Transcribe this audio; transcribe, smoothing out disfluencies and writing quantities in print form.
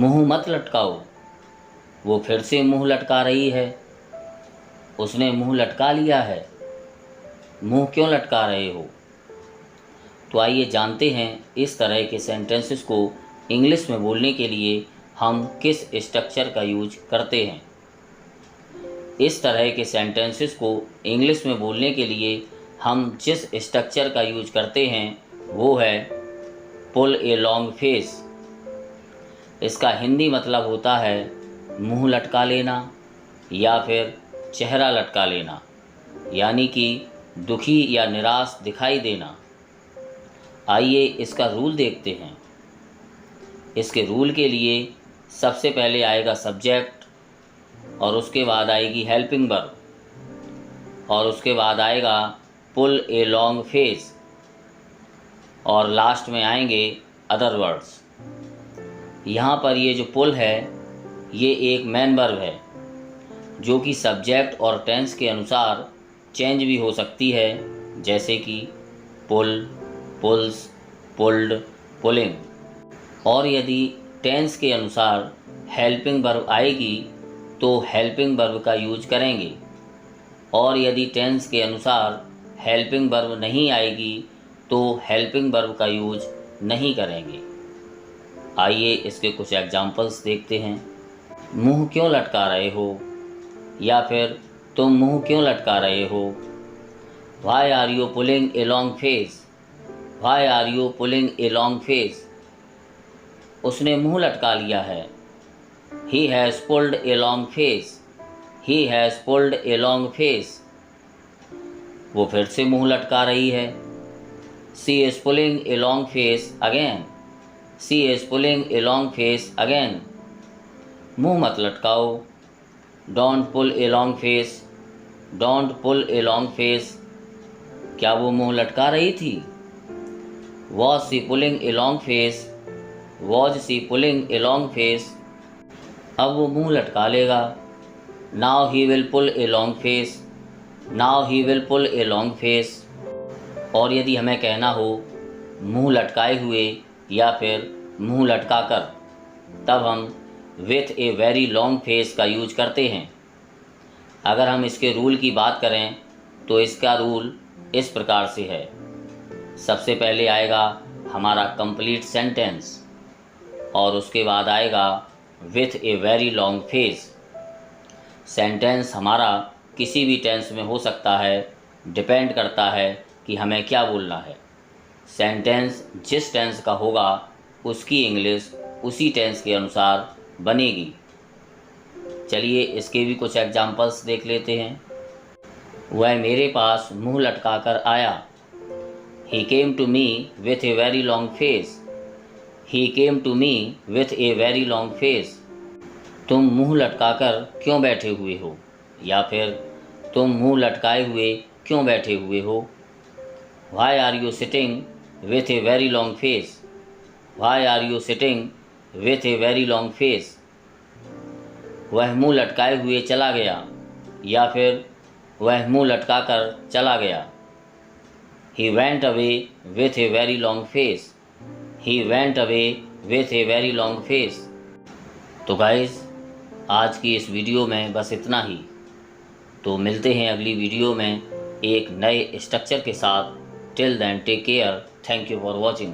मुंह मत लटकाओ। वो फिर से मुंह लटका रही है। उसने मुंह लटका लिया है। मुंह क्यों लटका रहे हो? तो आइए जानते हैं इस तरह के सेंटेंसेस को इंग्लिश में बोलने के लिए हम किस स्ट्रक्चर का यूज करते हैं। इस तरह के सेंटेंसेस को इंग्लिश में बोलने के लिए हम जिस स्ट्रक्चर का यूज करते हैं वो है पुल ए लॉन्ग फेस। इसका हिंदी मतलब होता है मुंह लटका लेना या फिर चेहरा लटका लेना, यानी कि दुखी या निराश दिखाई देना। आइए इसका रूल देखते हैं। इसके रूल के लिए सबसे पहले आएगा सब्जेक्ट, और उसके बाद आएगी हेल्पिंग वर्ब, और उसके बाद आएगा पुल ए लॉन्ग फेस, और लास्ट में आएंगे अदर वर्ड्स। यहाँ पर ये जो पुल है ये एक मेन वर्ब है जो कि सब्जेक्ट और टेंस के अनुसार चेंज भी हो सकती है, जैसे कि पुल, पुल्स, पुल्ड, पुलिंग। और यदि टेंस के अनुसार हेल्पिंग वर्ब आएगी तो हेल्पिंग वर्ब का यूज करेंगे, और यदि टेंस के अनुसार हेल्पिंग वर्ब नहीं आएगी तो हेल्पिंग वर्ब का यूज नहीं करेंगे। आइए इसके कुछ एग्जांपल्स देखते हैं। मुंह क्यों लटका रहे हो, या फिर तुम मुंह क्यों लटका रहे हो। Why are you pulling a long face? Why are you pulling a long face? उसने मुंह लटका लिया है। He has pulled a long face. He has pulled a long face. वो फिर से मुंह लटका रही है। She is pulling a long face again. She is pulling a long face again. मुंह मत लटकाओ। Don't pull a long face. Don't pull a long face. क्या वो मुंह लटका रही थी? Was she pulling a long face? Was she pulling a long face? अब वो मुंह लटका लेगा। Now he will pull a long face. Now he will pull a long face. और यदि हमें कहना हो मुंह लटकाए हुए या फिर मुंह लटका कर, तब हम with a very long face का यूज करते हैं। अगर हम इसके रूल की बात करें तो इसका रूल इस प्रकार से है। सबसे पहले आएगा हमारा कंप्लीट सेंटेंस, और उसके बाद आएगा with a very long face. Sentence हमारा किसी भी टेंस में हो सकता है, डिपेंड करता है कि हमें क्या बोलना है। सेंटेंस जिस टेंस का होगा उसकी इंग्लिश उसी टेंस के अनुसार बनेगी। चलिए इसके भी कुछ एग्जांपल्स देख लेते हैं। वह मेरे पास मुंह लटका कर आया। He came to me with a very long face. He came to me with a very long face. तुम मुंह लटकाकर क्यों बैठे हुए हो, या फिर तुम मुंह लटकाए हुए क्यों बैठे हुए हो। Why are you sitting with a very long face? Why are you sitting with a very long face? वह मुंह लटकाए हुए चला गया, या फिर वह मुंह लटकाकर चला गया। He went away with a very long face. He went away with a very long face. तो गाइस आज की इस वीडियो में बस इतना ही। तो मिलते हैं अगली वीडियो में एक नए स्ट्रक्चर के साथ। Till then take care. Thank you for watching.